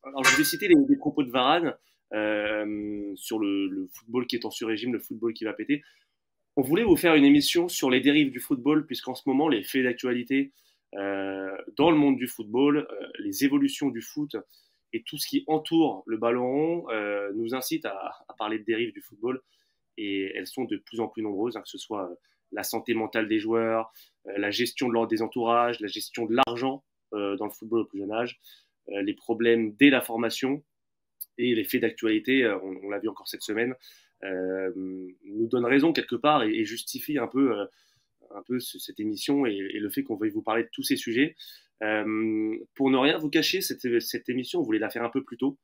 Alors, je vais citer les propos de Varane sur le football qui est en sur-régime, le football qui va péter. On voulait vous faire une émission sur les dérives du football, puisqu'en ce moment, les faits d'actualité dans le monde du football, les évolutions du foot et tout ce qui entoure le ballon rond nous incite à parler de dérives du football. Et elles sont de plus en plus nombreuses, hein, que ce soit la santé mentale des joueurs, la gestion de l'ordre des entourages, la gestion de l'argent dans le football au plus jeune âge, les problèmes dès la formation et les faits d'actualité, on l'a vu encore cette semaine, nous donnent raison quelque part et justifient un peu cette émission et le fait qu'on veuille vous parler de tous ces sujets. Pour ne rien vous cacher, cette émission, on voulait la faire un peu plus tôt.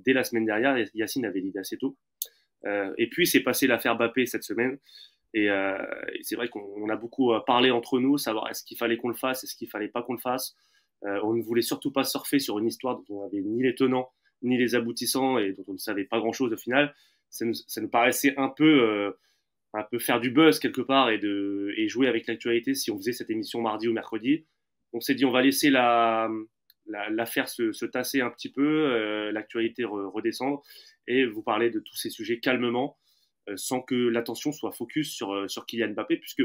Dès la semaine dernière, Yacine avait l'idée assez tôt. Et puis, c'est passé l'affaire Mbappé cette semaine. Et c'est vrai qu'on a beaucoup parlé entre nous, savoir est-ce qu'il fallait qu'on le fasse, est-ce qu'il fallait pas qu'on le fasse. On ne voulait surtout pas surfer sur une histoire dont on n'avait ni les tenants, ni les aboutissants et dont on ne savait pas grand-chose au final. Ça nous paraissait un peu faire du buzz quelque part et jouer avec l'actualité si on faisait cette émission mardi ou mercredi. On s'est dit on va laisser l'affaire se tasser un petit peu, l'actualité redescendre et vous parler de tous ces sujets calmement sans que l'attention soit focus sur Kylian Mbappé, puisque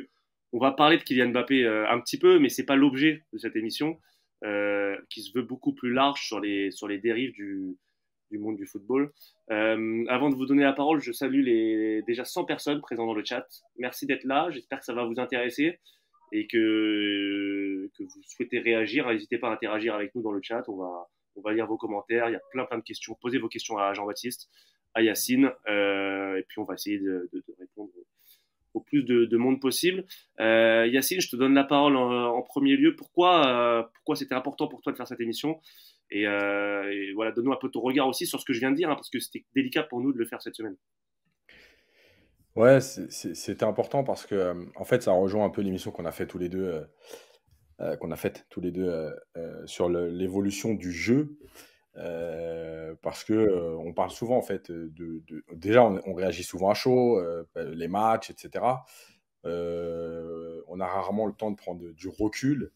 on va parler de Kylian Mbappé un petit peu, mais c'est pas l'objet de cette émission, qui se veut beaucoup plus large sur les dérives du monde du football. Avant de vous donner la parole, je salue les déjà 100 personnes présentes dans le chat. Merci d'être là, j'espère que ça va vous intéresser et que vous souhaitez réagir. N'hésitez pas à interagir avec nous dans le chat, on va lire vos commentaires, il y a plein de questions. Posez vos questions à Jean-Baptiste, à Yacine, et puis on va essayer de répondre au plus de monde possible. Yacine, je te donne la parole en premier lieu. Pourquoi c'était important pour toi de faire cette émission et voilà, donne-nous un peu ton regard aussi sur ce que je viens de dire, hein, parce que c'était délicat pour nous de le faire cette semaine. Ouais, c'était important parce que, en fait, ça rejoint un peu l'émission qu'on a fait tous les deux, sur l'évolution du jeu. Parce que on parle souvent, en fait, déjà, on réagit souvent à chaud, les matchs, etc. On a rarement le temps de prendre du recul.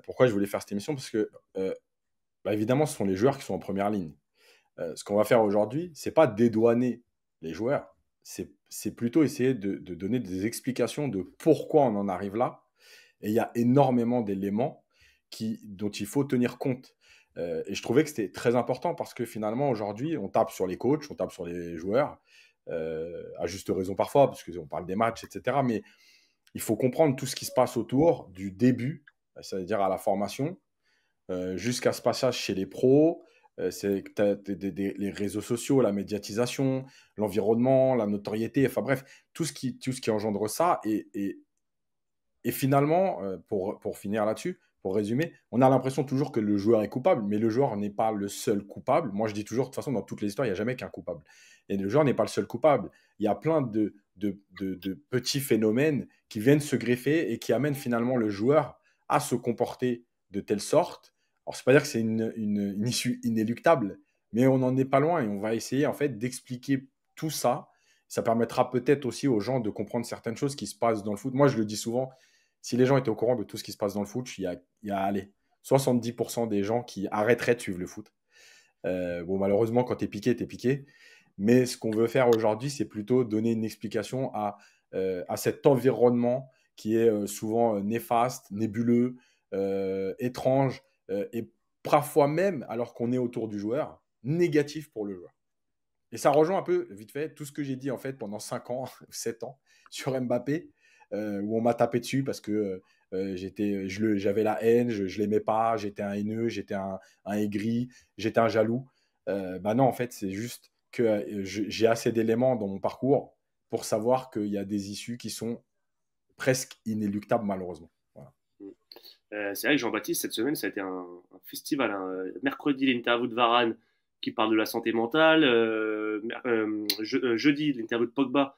Pourquoi je voulais faire cette émission? Parce que, bah, évidemment, ce sont les joueurs qui sont en première ligne. Ce qu'on va faire aujourd'hui, c'est pas dédouaner les joueurs, c'est plutôt essayer de donner des explications de pourquoi on en arrive là. Et il y a énormément d'éléments dont il faut tenir compte. Et je trouvais que c'était très important parce que finalement, aujourd'hui, on tape sur les coachs, on tape sur les joueurs, à juste raison parfois, parce qu'on parle des matchs, etc. Mais il faut comprendre tout ce qui se passe autour du début, c'est-à-dire à la formation, jusqu'à ce passage chez les pros. C'est que les réseaux sociaux, la médiatisation, l'environnement, la notoriété, enfin bref, tout ce qui engendre ça. Et finalement, pour finir là-dessus, pour résumer, on a l'impression toujours que le joueur est coupable, mais le joueur n'est pas le seul coupable. Moi, je dis toujours, de toute façon, dans toutes les histoires, il n'y a jamais qu'un coupable. Et le joueur n'est pas le seul coupable. Il y a plein de petits phénomènes qui viennent se greffer et qui amènent finalement le joueur à se comporter de telle sorte. Alors, c'est pas dire que c'est une issue inéluctable, mais on n'en est pas loin et on va essayer en fait d'expliquer tout ça. Ça permettra peut-être aussi aux gens de comprendre certaines choses qui se passent dans le foot. Moi, je le dis souvent, si les gens étaient au courant de tout ce qui se passe dans le foot, il y a allez, 70% des gens qui arrêteraient de suivre le foot. Bon, malheureusement, quand tu es piqué, tu es piqué. Mais ce qu'on veut faire aujourd'hui, c'est plutôt donner une explication à cet environnement qui est souvent néfaste, nébuleux, étrange, et parfois même, alors qu'on est autour du joueur, négatif pour le joueur. Et ça rejoint un peu, vite fait, tout ce que j'ai dit en fait pendant 5 ans, 7 ans sur Mbappé, où on m'a tapé dessus parce que j'avais la haine, je ne l'aimais pas, j'étais un haineux, j'étais un aigri, j'étais un jaloux. Bah non, en fait, c'est juste que j'ai assez d'éléments dans mon parcours pour savoir qu'il y a des issues qui sont presque inéluctables, malheureusement. Voilà. C'est vrai que Jean-Baptiste, cette semaine, ça a été un festival, hein. Mercredi, l'interview de Varane qui parle de la santé mentale. Jeudi, l'interview de Pogba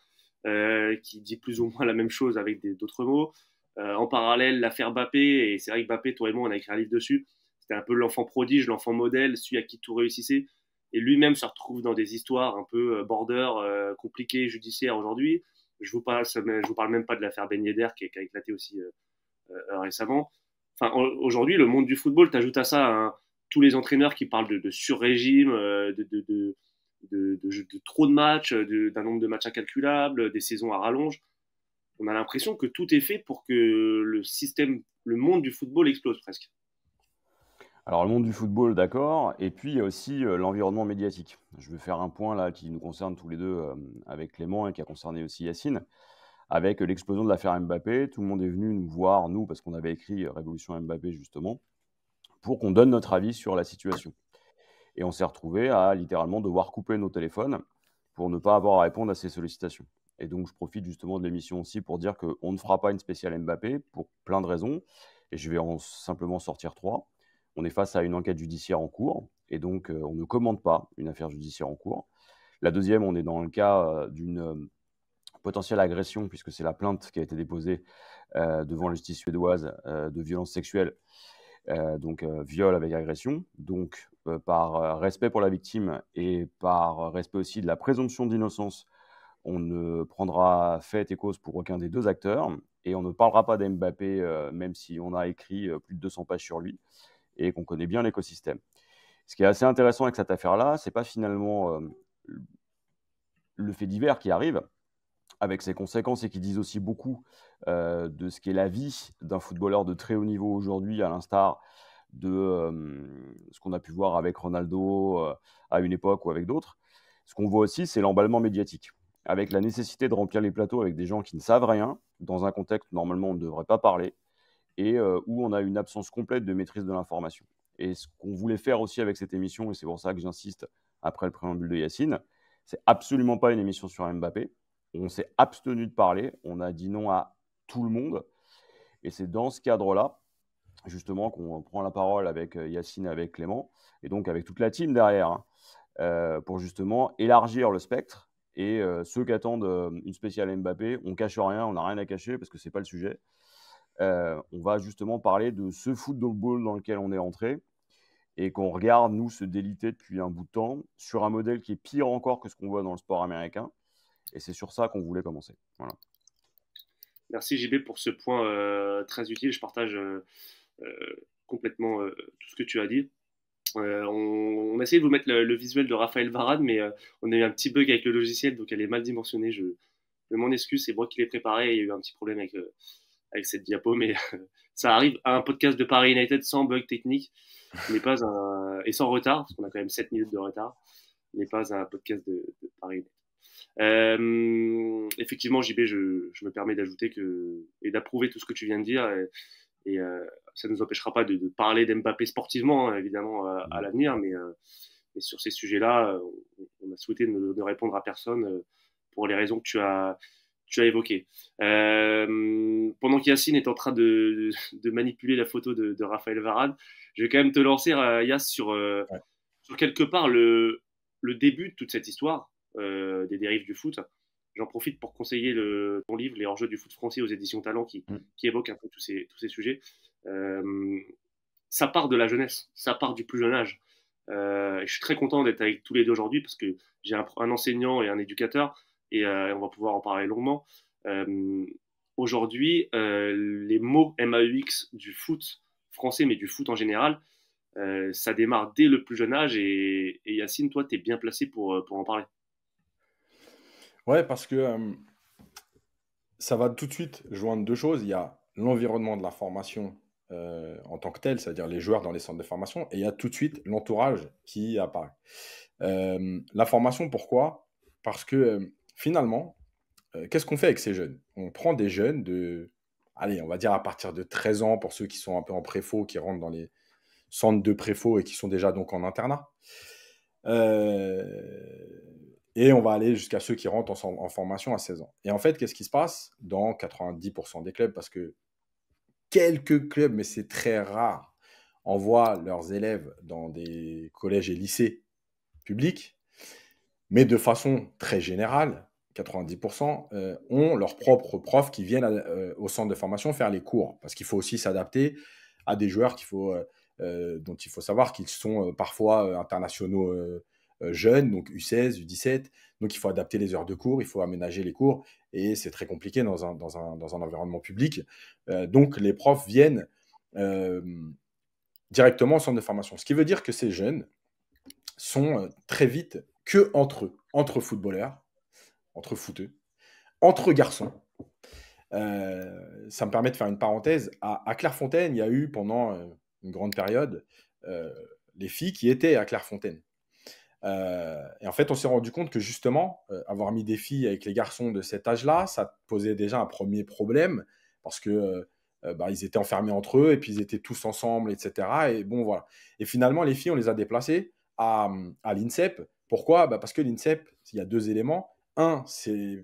qui dit plus ou moins la même chose avec d'autres mots. En parallèle, l'affaire Mbappé. Et c'est vrai que Mbappé, toi et moi, on a écrit un livre dessus. C'était un peu l'enfant prodige, l'enfant modèle, celui à qui tout réussissait. Et lui-même se retrouve dans des histoires un peu border, compliquées, judiciaires aujourd'hui. Je vous parle même pas de l'affaire Ben Yedder qui a éclaté aussi récemment. Enfin, aujourd'hui, le monde du football, t'ajoutes à ça tous les entraîneurs qui parlent de sur-régime, de trop de matchs, d'un nombre de matchs incalculable, des saisons à rallonge. On a l'impression que tout est fait pour que le monde du football explose presque. Alors, le monde du football, d'accord. Et puis, il y a aussi l'environnement médiatique. Je vais faire un point là qui nous concerne tous les deux avec Clément et qui a concerné aussi Yacine. Avec l'explosion de l'affaire Mbappé, tout le monde est venu nous voir, nous, parce qu'on avait écrit Révolution Mbappé justement, pour qu'on donne notre avis sur la situation. Et on s'est retrouvé à littéralement devoir couper nos téléphones pour ne pas avoir à répondre à ces sollicitations. Et donc, je profite justement de l'émission aussi pour dire qu'on ne fera pas une spéciale Mbappé pour plein de raisons. Et je vais simplement sortir 3. On est face à une enquête judiciaire en cours. Et donc, on ne commande pas une affaire judiciaire en cours. La deuxième, on est dans le cas d'une potentielle agression, puisque c'est la plainte qui a été déposée devant la justice suédoise de violence sexuelle. Donc, viol avec agression. Donc, par respect pour la victime et par respect aussi de la présomption d'innocence, on ne prendra fait et cause pour aucun des deux acteurs et on ne parlera pas d'Mbappé, même si on a écrit plus de 200 pages sur lui et qu'on connaît bien l'écosystème. Ce qui est assez intéressant avec cette affaire-là, c'est pas finalement le fait divers qui arrive, avec ses conséquences et qui disent aussi beaucoup de ce qu'est la vie d'un footballeur de très haut niveau aujourd'hui, à l'instar de ce qu'on a pu voir avec Ronaldo à une époque ou avec d'autres. Ce qu'on voit aussi, c'est l'emballement médiatique, avec la nécessité de remplir les plateaux avec des gens qui ne savent rien, dans un contexte où normalement on ne devrait pas parler, et où on a une absence complète de maîtrise de l'information. Et ce qu'on voulait faire aussi avec cette émission, et c'est pour ça que j'insiste après le préambule de Yacine, c'est absolument pas une émission sur Mbappé. On s'est abstenu de parler, on a dit non à tout le monde. Et c'est dans ce cadre-là, justement, qu'on prend la parole avec Yacine et avec Clément, et donc avec toute la team derrière, pour justement élargir le spectre. Et ceux qui attendent une spéciale Mbappé, on cache rien, on n'a rien à cacher parce que c'est pas le sujet. On va justement parler de ce football dans lequel on est entré et qu'on regarde, nous, se déliter depuis un bout de temps sur un modèle qui est pire encore que ce qu'on voit dans le sport américain. Et c'est sur ça qu'on voulait commencer. Voilà. Merci JB pour ce point très utile. Je partage complètement tout ce que tu as dit. On a essayé de vous mettre le visuel de Raphaël Varane, mais on a eu un petit bug avec le logiciel, donc elle est mal dimensionnée. Je m'en excuse, c'est moi qui l'ai préparé. Il y a eu un petit problème avec cette diapo, mais ça arrive à un podcast de Paris United sans bug technique, et sans retard, parce qu'on a quand même 7 minutes de retard, n'est pas un podcast de Paris United. Effectivement, JB, je me permets d'ajouter et d'approuver tout ce que tu viens de dire, et ça ne nous empêchera pas de parler d'Mbappé sportivement, hein, évidemment, à l'avenir, mais sur ces sujets-là, on a souhaité ne répondre à personne pour les raisons que tu as évoquées. Pendant qu'Yacine est en train de manipuler la photo de Raphaël Varane, je vais quand même te lancer, Yass, sur quelque part le début de toute cette histoire des dérives du foot. J'en profite pour conseiller ton livre, Les hors-jeux du foot français aux éditions Talent, qui évoque un peu tous ces sujets. Ça part de la jeunesse, ça part du plus jeune âge. Et je suis très content d'être avec tous les deux aujourd'hui parce que j'ai un enseignant et un éducateur et on va pouvoir en parler longuement. Aujourd'hui, les mots MAUX du foot français, mais du foot en général, ça démarre dès le plus jeune âge et Yacine, toi, tu es bien placé pour en parler. Ouais, parce que ça va tout de suite joindre deux choses. Il y a l'environnement de la formation en tant que tel, c'est-à-dire les joueurs dans les centres de formation, et il y a tout de suite l'entourage qui apparaît. La formation, pourquoi? Parce que finalement, qu'est-ce qu'on fait avec ces jeunes? On prend des jeunes allez, on va dire à partir de 13 ans, pour ceux qui sont un peu en préfaux, qui rentrent dans les centres de préfaux et qui sont déjà donc en internat. Et on va aller jusqu'à ceux qui rentrent en formation à 16 ans. Et en fait, qu'est-ce qui se passe dans 90% des clubs? Parce que quelques clubs, mais c'est très rare, envoient leurs élèves dans des collèges et lycées publics, mais de façon très générale, 90% ont leurs propres profs qui viennent au centre de formation faire les cours, parce qu'il faut aussi s'adapter à des joueurs dont il faut savoir qu'ils sont parfois internationaux jeunes, donc U16, U17, donc il faut adapter les heures de cours, il faut aménager les cours, et c'est très compliqué dans un environnement public. Donc les profs viennent directement au centre de formation. Ce qui veut dire que ces jeunes sont très vite que entre eux, entre footballeurs, entre footeux, entre garçons. Ça me permet de faire une parenthèse. À Clairefontaine, il y a eu pendant une grande période les filles qui étaient à Clairefontaine. Et en fait, on s'est rendu compte que justement, avoir mis des filles avec les garçons de cet âge-là, ça posait déjà un premier problème parce que ils étaient enfermés entre eux et puis ils étaient tous ensemble, etc. Et bon, voilà. Et finalement, les filles, on les a déplacées à l'INSEP. Pourquoi? Parce que l'INSEP, il y a deux éléments. Un, c'est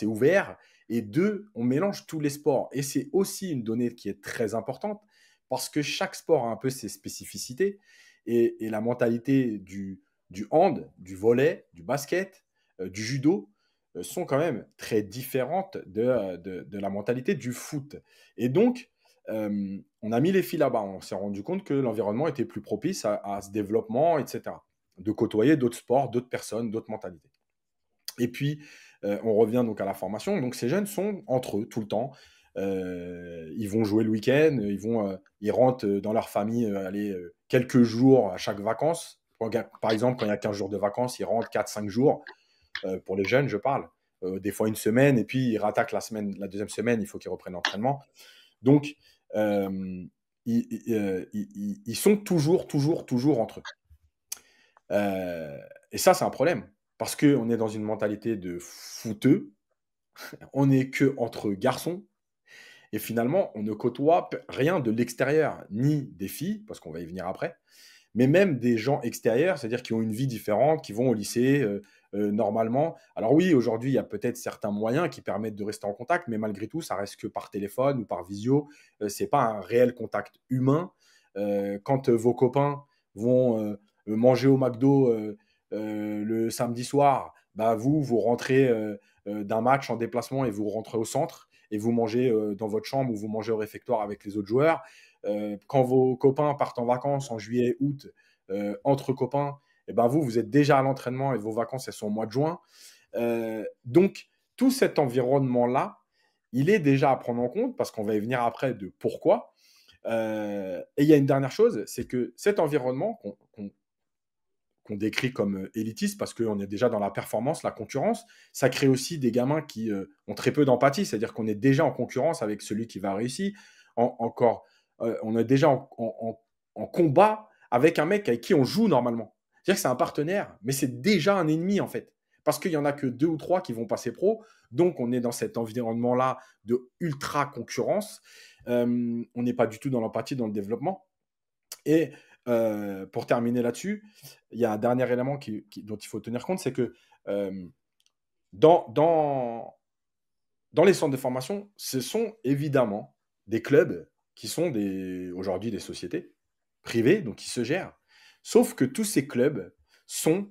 ouvert. Et deux, on mélange tous les sports. Et c'est aussi une donnée qui est très importante parce que chaque sport a un peu ses spécificités. Et la mentalité du hand, du volley, du basket, du judo, sont quand même très différentes de la mentalité du foot. Et donc, on a mis les filles là-bas. On s'est rendu compte que l'environnement était plus propice à ce développement, etc. De côtoyer d'autres sports, d'autres personnes, d'autres mentalités. Et puis, on revient donc à la formation. Donc, ces jeunes sont entre eux tout le temps. Ils vont jouer le week-end, ils rentrent dans leur famille quelques jours à chaque vacances. Par exemple, quand il y a 15 jours de vacances, ils rentrent 4-5 jours. Pour les jeunes, je parle. Des fois une semaine, et puis ils rattaquent la deuxième semaine, il faut qu'ils reprennent l'entraînement. Donc, ils sont toujours entre eux. Et ça, c'est un problème. Parce qu'on est dans une mentalité de footeux. On n'est que entre garçons. Et finalement, on ne côtoie rien de l'extérieur, ni des filles, parce qu'on va y venir après, mais même des gens extérieurs, c'est-à-dire qui ont une vie différente, qui vont au lycée normalement. Alors oui, aujourd'hui, il y a peut-être certains moyens qui permettent de rester en contact, mais malgré tout, ça reste que par téléphone ou par visio. Ce n'est pas un réel contact humain. Quand vos copains vont manger au McDo le samedi soir, vous rentrez d'un match en déplacement et vous rentrez au centre et vous mangez dans votre chambre ou vous mangez au réfectoire avec les autres joueurs. Quand vos copains partent en vacances en juillet, août, entre copains, et vous êtes déjà à l'entraînement et vos vacances, elles sont au mois de juin. Donc, tout cet environnement-là, il est déjà à prendre en compte parce qu'on va y venir après de pourquoi. Et il y a une dernière chose, c'est que cet environnement qu'on décrit comme élitiste parce qu'on est déjà dans la performance, la concurrence, ça crée aussi des gamins qui ont très peu d'empathie, c'est-à-dire qu'on est déjà en concurrence avec celui qui va réussir. On est déjà en combat avec un mec avec qui on joue normalement. C'est-à-dire que c'est un partenaire, mais c'est déjà un ennemi en fait. Parce qu'il n'y en a que 2 ou 3 qui vont passer pro. Donc, on est dans cet environnement-là de ultra concurrence. On n'est pas du tout dans l'empathie, dans le développement. Et pour terminer là-dessus, il y a un dernier élément dont il faut tenir compte, c'est que dans les centres de formation, ce sont évidemment des clubs qui sont aujourd'hui des sociétés privées, donc qui se gèrent. Sauf que tous ces clubs sont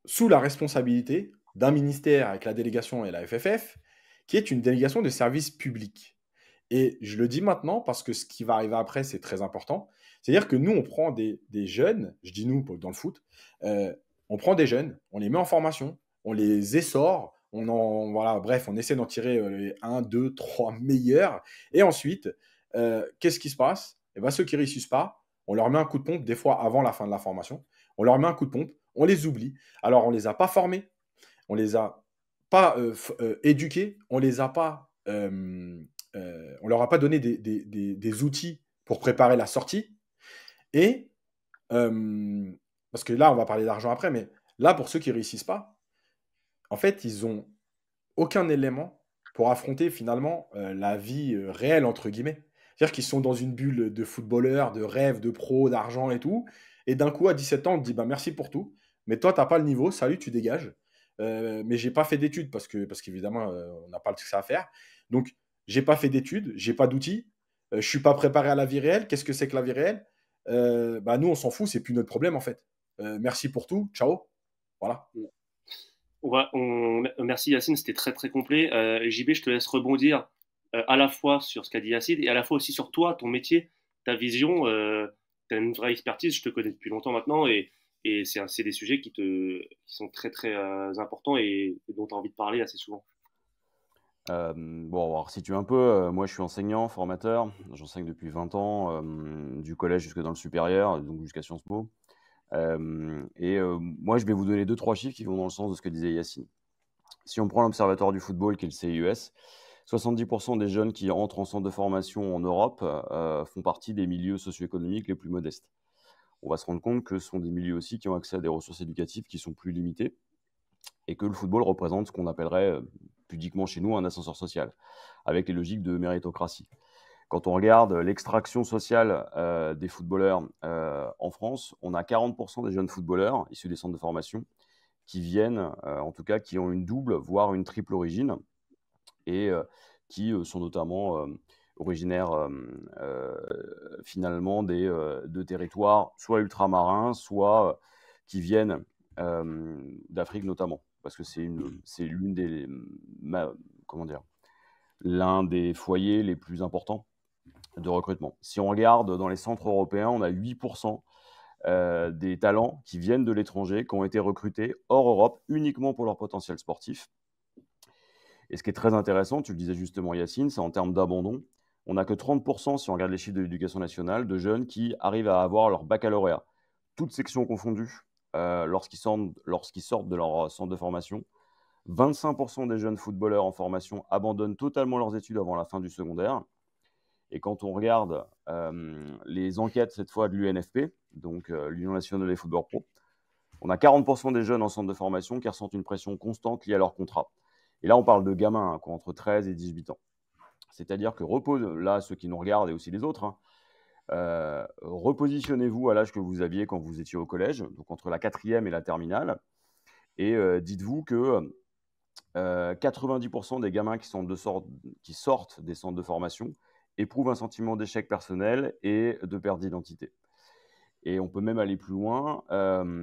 sous la responsabilité d'un ministère avec la délégation et la FFF, qui est une délégation de service public. Et je le dis maintenant parce que ce qui va arriver après, c'est très important. C'est-à-dire que nous, on prend des jeunes, je dis nous dans le foot, on prend des jeunes, on les met en formation, on les essore, bref, on essaie d'en tirer les 1, 2, 3 meilleurs. Et ensuite, qu'est-ce qui se passe? Ceux qui ne réussissent pas, on leur met un coup de pompe, des fois avant la fin de la formation, on leur met un coup de pompe, on les oublie. Alors, on ne les a pas formés, on ne les a pas éduqués, on leur a pas donné des outils pour préparer la sortie. Et parce que là, on va parler d'argent après, mais là, pour ceux qui ne réussissent pas, en fait, ils n'ont aucun élément pour affronter finalement la vie réelle, entre guillemets. C'est-à-dire qu'ils sont dans une bulle de footballeurs, de rêves, de pros, d'argent et tout. Et d'un coup, à 17 ans, on te dit merci pour tout, mais toi, tu n'as pas le niveau, salut, tu dégages. Mais j'ai pas fait d'études parce qu'évidemment, on n'a pas le ça à faire. Donc, j'ai pas fait d'études, j'ai pas d'outils, je suis pas préparé à la vie réelle. Qu'est-ce que c'est que la vie réelle? Nous, on s'en fout, c'est plus notre problème en fait. Merci pour tout, ciao. Voilà. Merci Yacine, c'était très très complet. JB, je te laisse rebondir à la fois sur ce qu'a dit Yacine et à la fois aussi sur toi, ton métier, ta vision. Tu as une vraie expertise, je te connais depuis longtemps maintenant et c'est des sujets qui sont très très importants et dont tu as envie de parler assez souvent. Bon, alors, si tu veux un peu, moi je suis enseignant, formateur, j'enseigne depuis 20 ans, du collège jusque dans le supérieur, donc jusqu'à Sciences Po. Moi je vais vous donner 2-3 chiffres qui vont dans le sens de ce que disait Yacine. Si on prend l'Observatoire du football, qui est le CIES, 70% des jeunes qui entrent en centre de formation en Europe font partie des milieux socio-économiques les plus modestes. On va se rendre compte que ce sont des milieux aussi qui ont accès à des ressources éducatives qui sont plus limitées et que le football représente ce qu'on appellerait pudiquement chez nous un ascenseur social, avec les logiques de méritocratie. Quand on regarde l'extraction sociale des footballeurs en France, on a 40% des jeunes footballeurs issus des centres de formation qui viennent, en tout cas qui ont une double, voire une triple origine, et qui sont notamment originaires finalement de territoires soit ultramarins, soit qui viennent d'Afrique notamment, parce que c'est l'une des, comment dire, l'un des foyers les plus importants de recrutement. Si on regarde dans les centres européens, on a 8% des talents qui viennent de l'étranger, qui ont été recrutés hors Europe uniquement pour leur potentiel sportif. Et ce qui est très intéressant, tu le disais justement Yacine, c'est en termes d'abandon. On n'a que 30%, si on regarde les chiffres de l'éducation nationale, de jeunes qui arrivent à avoir leur baccalauréat, toutes sections confondues, lorsqu'ils sortent de leur centre de formation. 25% des jeunes footballeurs en formation abandonnent totalement leurs études avant la fin du secondaire. Et quand on regarde les enquêtes, cette fois de l'UNFP, donc l'Union nationale des football pro, on a 40% des jeunes en centre de formation qui ressentent une pression constante liée à leur contrat. Et là, on parle de gamins entre 13 et 18 ans. C'est-à-dire que là, ceux qui nous regardent et aussi les autres, repositionnez-vous à l'âge que vous aviez quand vous étiez au collège, donc entre la 4e et la terminale, et dites-vous que 90% des gamins qui sortent des centres de formation éprouvent un sentiment d'échec personnel et de perte d'identité. Et on peut même aller plus loin.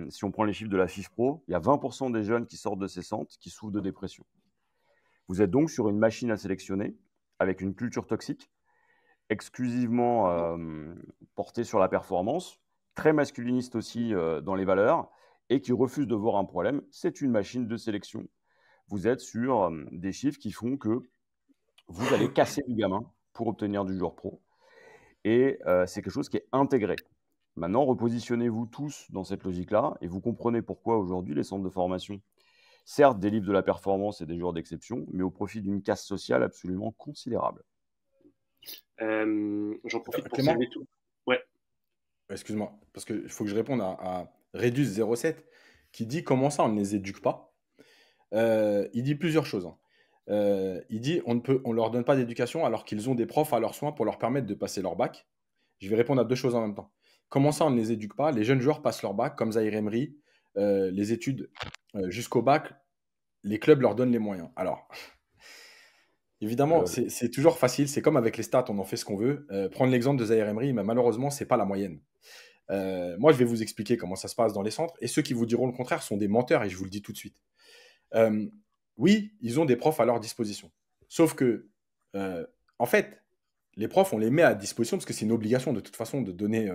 Si on prend les chiffres de la FIFPro, il y a 20% des jeunes qui sortent de ces centres qui souffrent de dépression. Vous êtes donc sur une machine à sélectionner avec une culture toxique, exclusivement portée sur la performance, très masculiniste aussi dans les valeurs, et qui refuse de voir un problème. C'est une machine de sélection. Vous êtes sur des chiffres qui font que vous allez casser du gamin pour obtenir du joueur pro. Et c'est quelque chose qui est intégré. Maintenant, repositionnez-vous tous dans cette logique-là et vous comprenez pourquoi aujourd'hui les centres de formation, certes, délivrent de la performance et des joueurs d'exception, mais au profit d'une casse sociale absolument considérable. J'en profite pour Clément, saluer tout. Ouais. excuse-moi, parce qu'il faut que je réponde à Redus07 qui dit comment ça on ne les éduque pas. Il dit plusieurs choses. Il dit on leur donne pas d'éducation alors qu'ils ont des profs à leurs soins pour leur permettre de passer leur bac. Je vais répondre à deux choses en même temps. Comment ça on ne les éduque pas? Les jeunes joueurs passent leur bac comme Zahir Emery, les études jusqu'au bac, les clubs leur donnent les moyens. Alors, évidemment, c'est toujours facile, c'est comme avec les stats, on en fait ce qu'on veut. Prendre l'exemple de Zahir Emery, mais malheureusement, c'est pas la moyenne. Moi, je vais vous expliquer comment ça se passe dans les centres, et ceux qui vous diront le contraire sont des menteurs, et je vous le dis tout de suite. Oui, ils ont des profs à leur disposition. Sauf que, en fait, les profs, on les met à disposition parce que c'est une obligation de toute façon de donner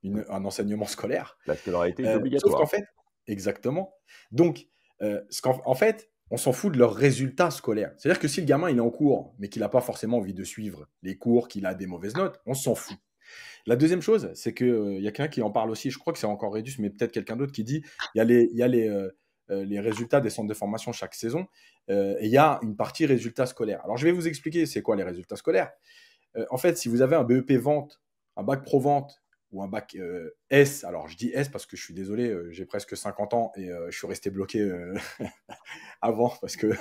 un enseignement scolaire. La scolarité est Sauf obligatoire. qu'en fait, exactement. Donc, en fait, on s'en fout de leurs résultats scolaires. C'est-à-dire que si le gamin il est en cours, mais qu'il n'a pas forcément envie de suivre les cours, qu'il a des mauvaises notes, on s'en fout. La deuxième chose, c'est qu'il y a quelqu'un qui en parle aussi, je crois que c'est encore Redus, mais peut-être quelqu'un d'autre qui dit il y a les résultats des centres de formation chaque saison, et il y a une partie résultats scolaires. Alors je vais vous expliquer c'est quoi les résultats scolaires. En fait, si vous avez un BEP vente, un bac pro vente ou un bac S, alors je dis S parce que je suis désolé, j'ai presque 50 ans et je suis resté bloqué avant parce que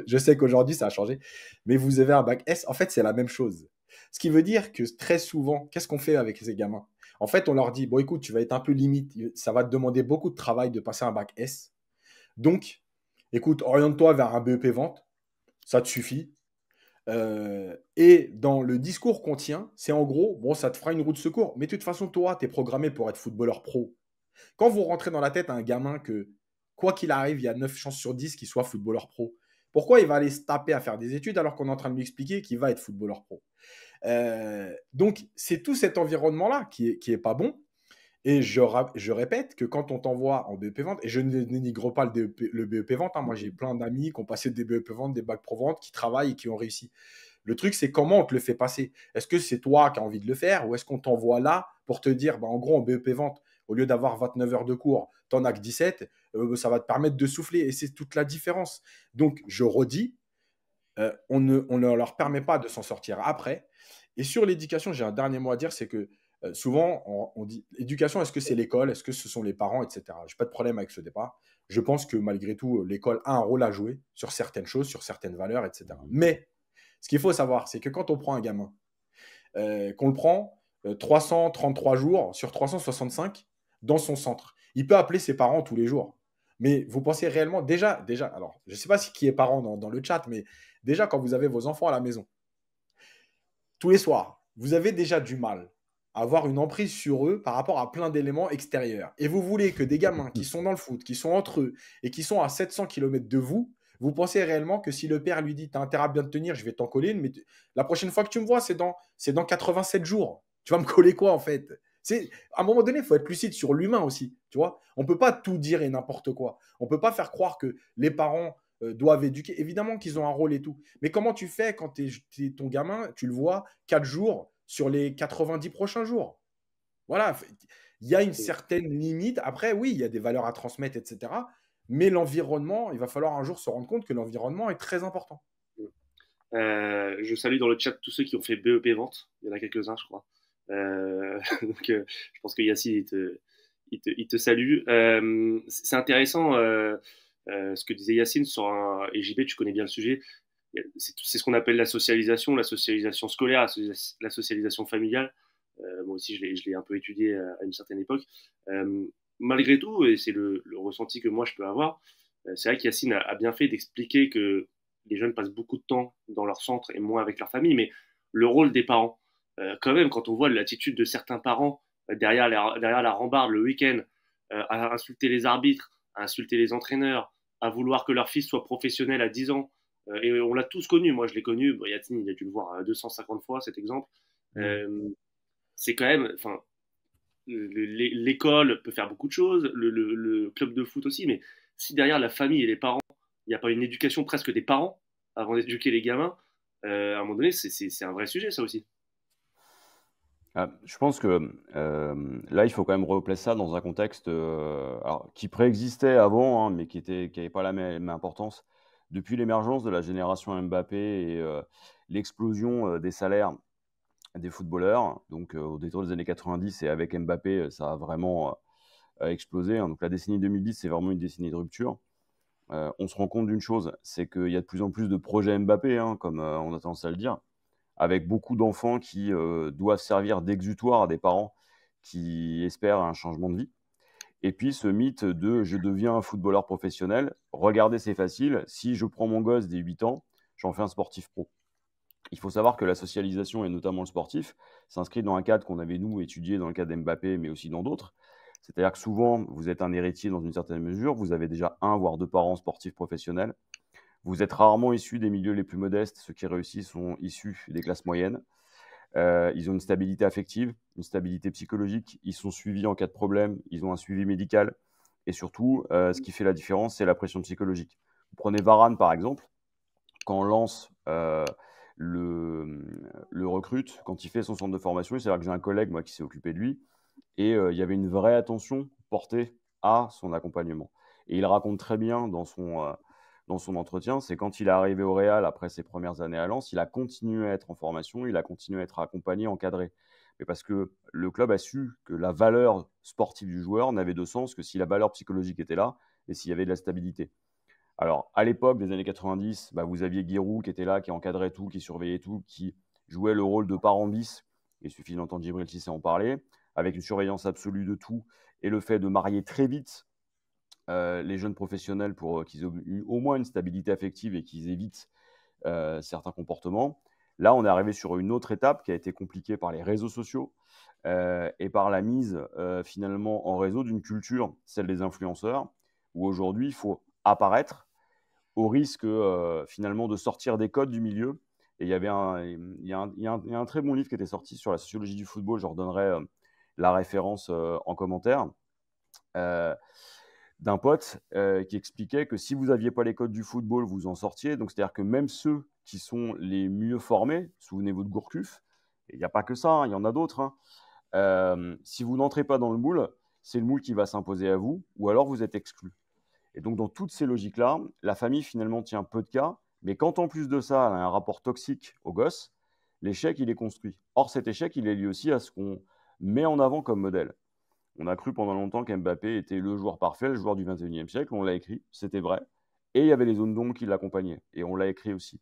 je sais qu'aujourd'hui ça a changé, mais vous avez un bac S, en fait c'est la même chose. Ce qui veut dire que très souvent, qu'est-ce qu'on fait avec ces gamins? En fait, on leur dit, bon écoute, tu vas être un peu limite, ça va te demander beaucoup de travail de passer un bac S. Donc, écoute, oriente-toi vers un BEP vente, ça te suffit. Et dans le discours qu'on tient, c'est en gros, bon, ça te fera une roue de secours, mais de toute façon, toi, tu es programmé pour être footballeur pro. Quand vous rentrez dans la tête à un gamin que, quoi qu'il arrive, il y a 9 chances sur 10 qu'il soit footballeur pro, pourquoi il va aller se taper à faire des études alors qu'on est en train de lui expliquer qu'il va être footballeur pro? Donc, c'est tout cet environnement-là qui est pas bon. Et je répète que quand on t'envoie en BEP vente, et je ne dénigre pas le BEP vente, hein, moi j'ai plein d'amis qui ont passé des BEP vente, des bacs pro vente, qui travaillent et qui ont réussi. Le truc, c'est comment on te le fait passer. Est-ce que c'est toi qui as envie de le faire ou est-ce qu'on t'envoie là pour te dire, bah, en gros, en BEP vente, au lieu d'avoir 29 heures de cours, tu n'en as que 17, ça va te permettre de souffler. Et c'est toute la différence. Donc, je redis, on ne leur permet pas de s'en sortir après. Et sur l'éducation, j'ai un dernier mot à dire, c'est que souvent, on dit, éducation, est-ce que c'est l'école? Est-ce que ce sont les parents, etc. Je n'ai pas de problème avec ce départ. Je pense que malgré tout, l'école a un rôle à jouer sur certaines choses, sur certaines valeurs, etc. Mais ce qu'il faut savoir, c'est que quand on prend un gamin, qu'on le prend 333 jours sur 365 dans son centre, il peut appeler ses parents tous les jours. Mais vous pensez réellement, déjà, alors, je ne sais pas qui est parent dans le chat, mais déjà, quand vous avez vos enfants à la maison, tous les soirs, vous avez déjà du mal à avoir une emprise sur eux par rapport à plein d'éléments extérieurs. Et vous voulez que des gamins qui sont dans le foot, qui sont entre eux et qui sont à 700 km de vous, vous pensez réellement que si le père lui dit, tu as intérêt à bien te tenir, je vais t'en coller, mais la prochaine fois que tu me vois, c'est dans 87 jours. Tu vas me coller quoi en fait? À un moment donné, il faut être lucide sur l'humain aussi. Tu vois, on ne peut pas tout dire et n'importe quoi. On ne peut pas faire croire que les parents doivent éduquer. Évidemment qu'ils ont un rôle et tout. Mais comment tu fais quand ton gamin, tu le vois 4 jours sur les 90 prochains jours? Voilà, il y a une certaine limite. Après, oui, il y a des valeurs à transmettre, etc. Mais l'environnement, il va falloir un jour se rendre compte que l'environnement est très important. Je salue dans le chat tous ceux qui ont fait BEP vente. Il y en a quelques-uns, je crois. Donc, je pense que Yacine, il te salue. C'est intéressant ce que disait Yacine sur et JB, tu connais bien le sujet. C'est ce qu'on appelle la socialisation scolaire, la socialisation familiale. Moi aussi, je l'ai un peu étudié à une certaine époque. Malgré tout, et c'est le ressenti que moi je peux avoir, c'est vrai qu'Yacine a bien fait d'expliquer que les jeunes passent beaucoup de temps dans leur centre et moins avec leur famille, mais le rôle des parents, quand même, quand on voit l'attitude de certains parents derrière la rambarde le week-end, à insulter les arbitres, à insulter les entraîneurs, à vouloir que leur fils soit professionnel à 10 ans, et on l'a tous connu, moi je l'ai connu, Yacine il a dû le voir 250 fois cet exemple, c'est quand même, enfin, l'école peut faire beaucoup de choses, le club de foot aussi, mais si derrière la famille et les parents, il n'y a pas une éducation presque des parents avant d'éduquer les gamins, à un moment donné, c'est un vrai sujet, ça aussi. Je pense que là, il faut quand même replacer ça dans un contexte alors, qui préexistait avant, hein, mais qui n'avait pas la même importance. Depuis l'émergence de la génération Mbappé et l'explosion des salaires des footballeurs, donc au détour des années 90 et avec Mbappé, ça a vraiment explosé, hein. Donc la décennie 2010, c'est vraiment une décennie de rupture. On se rend compte d'une chose, c'est qu'il y a de plus en plus de projets Mbappé, hein, comme on a tendance à le dire, avec beaucoup d'enfants qui doivent servir d'exutoire à des parents qui espèrent un changement de vie. Et puis ce mythe de je deviens un footballeur professionnel, regardez, c'est facile, si je prends mon gosse dès 8 ans, j'en fais un sportif pro. Il faut savoir que la socialisation, et notamment le sportif, s'inscrit dans un cadre qu'on avait, nous, étudié dans le cas d'Mbappé, mais aussi dans d'autres. C'est-à-dire que souvent, vous êtes un héritier dans une certaine mesure, vous avez déjà un, voire deux parents sportifs professionnels. Vous êtes rarement issus des milieux les plus modestes. Ceux qui réussissent sont issus des classes moyennes. Ils ont une stabilité affective, une stabilité psychologique. Ils sont suivis en cas de problème. Ils ont un suivi médical. Et surtout, ce qui fait la différence, c'est la pression psychologique. Vous prenez Varane, par exemple. Quand on lance le recrute, quand il fait son centre de formation, c'est-à-dire que j'ai un collègue, moi, qui s'est occupé de lui. Et il y avait une vraie attention portée à son accompagnement. Et il raconte très bien dans son entretien, c'est quand il est arrivé au Real après ses premières années à Lens, il a continué à être en formation, il a continué à être accompagné, encadré. Mais parce que le club a su que la valeur sportive du joueur n'avait de sens que si la valeur psychologique était là et s'il y avait de la stabilité. Alors, à l'époque des années 90, vous aviez Giroud qui était là, qui encadrait tout, qui surveillait tout, qui jouait le rôle de parent bis. Il suffit d'entendre Djibril Cissé en parler, avec une surveillance absolue de tout et le fait de marier très vite les jeunes professionnels pour qu'ils aient eu au moins une stabilité affective et qu'ils évitent certains comportements. Là, on est arrivé sur une autre étape qui a été compliquée par les réseaux sociaux et par la mise finalement en réseau d'une culture, celle des influenceurs, où aujourd'hui, il faut apparaître au risque finalement de sortir des codes du milieu. Et il y a un très bon livre qui était sorti sur la sociologie du football. Je redonnerai la référence en commentaire d'un pote qui expliquait que si vous n'aviez pas les codes du football, vous en sortiez. Donc, c'est-à-dire que même ceux qui sont les mieux formés, souvenez-vous de Gourcuff, il n'y a pas que ça, il y en a d'autres. Si vous n'entrez pas dans le moule, c'est le moule qui va s'imposer à vous, ou alors vous êtes exclu. Et donc, dans toutes ces logiques-là, la famille, finalement, tient peu de cas. Mais quand, en plus de ça, elle a un rapport toxique au gosse, l'échec, il est construit. Or, cet échec, il est lié aussi à ce qu'on met en avant comme modèle. On a cru pendant longtemps qu'Mbappé était le joueur parfait, le joueur du 21e siècle. On l'a écrit, c'était vrai. Et il y avait les zones d'ombre qui l'accompagnaient. Et on l'a écrit aussi.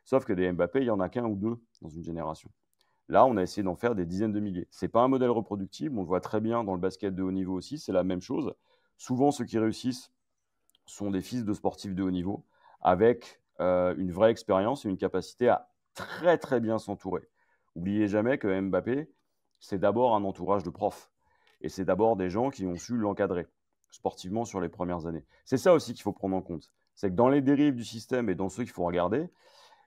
Sauf que des Mbappé, il n'y en a qu'un ou deux dans une génération. Là, on a essayé d'en faire des dizaines de milliers. Ce n'est pas un modèle reproductible. On le voit très bien dans le basket de haut niveau aussi. C'est la même chose. Souvent, ceux qui réussissent sont des fils de sportifs de haut niveau avec une vraie expérience et une capacité à très, très bien s'entourer. N'oubliez jamais que Mbappé, c'est d'abord un entourage de profs. Et c'est d'abord des gens qui ont su l'encadrer sportivement sur les premières années. C'est ça aussi qu'il faut prendre en compte. C'est que dans les dérives du système et dans ceux qu'il faut regarder,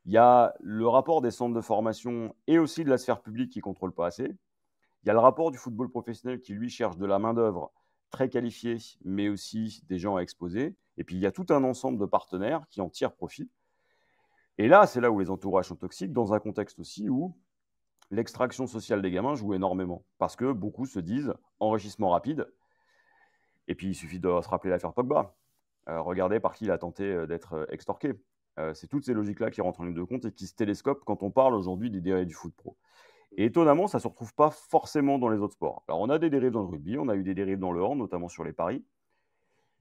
il y a le rapport des centres de formation et aussi de la sphère publique qui ne contrôle pas assez. Il y a le rapport du football professionnel qui, lui, cherche de la main-d'œuvre très qualifiée, mais aussi des gens à exposer. Et puis, il y a tout un ensemble de partenaires qui en tirent profit. Et là, c'est là où les entourages sont toxiques, dans un contexte aussi où l'extraction sociale des gamins joue énormément. Parce que beaucoup se disent enrichissement rapide. Et puis, il suffit de se rappeler l'affaire Pogba. Regardez par qui il a tenté d'être extorqué. C'est toutes ces logiques-là qui rentrent en ligne de compte et qui se télescopent quand on parle aujourd'hui des dérives du foot pro. Et étonnamment, ça ne se retrouve pas forcément dans les autres sports. Alors, on a des dérives dans le rugby, on a eu des dérives dans le hand, notamment sur les paris.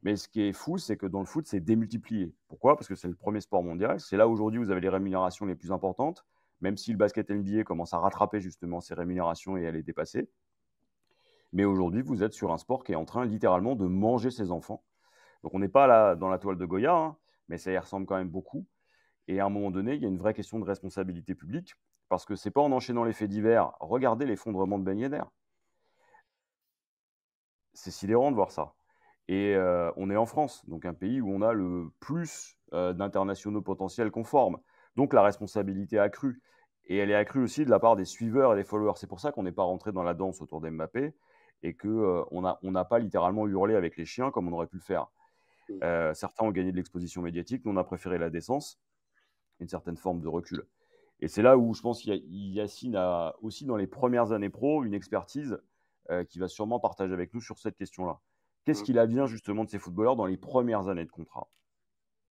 Mais ce qui est fou, c'est que dans le foot, c'est démultiplié. Pourquoi? Parce que c'est le premier sport mondial. C'est là aujourd'hui où vous avez les rémunérations les plus importantes, même si le basket NBA commence à rattraper justement ces rémunérations et à les dépasser. Mais aujourd'hui, vous êtes sur un sport qui est en train littéralement de manger ses enfants. Donc on n'est pas là dans la toile de Goya, hein, mais ça y ressemble quand même beaucoup. Et à un moment donné, il y a une vraie question de responsabilité publique, parce que ce n'est pas en enchaînant les faits divers. Regardez l'effondrement de Ben Yedder. C'est sidérant de voir ça. Et on est en France, donc un pays où on a le plus d'internationaux potentiels qu'on forme. Donc la responsabilité accrue. Et elle est accrue aussi de la part des suiveurs et des followers. C'est pour ça qu'on n'est pas rentré dans la danse autour d'Mbappé et qu'on n'a pas littéralement hurlé avec les chiens comme on aurait pu le faire. Certains ont gagné de l'exposition médiatique, nous on a préféré la décence, une certaine forme de recul. Et c'est là où je pense qu'Yacine a aussi dans les premières années pro une expertise qui va sûrement partager avec nous sur cette question-là. Qu'est-ce qu'il advient justement de ces footballeurs dans les premières années de contrat?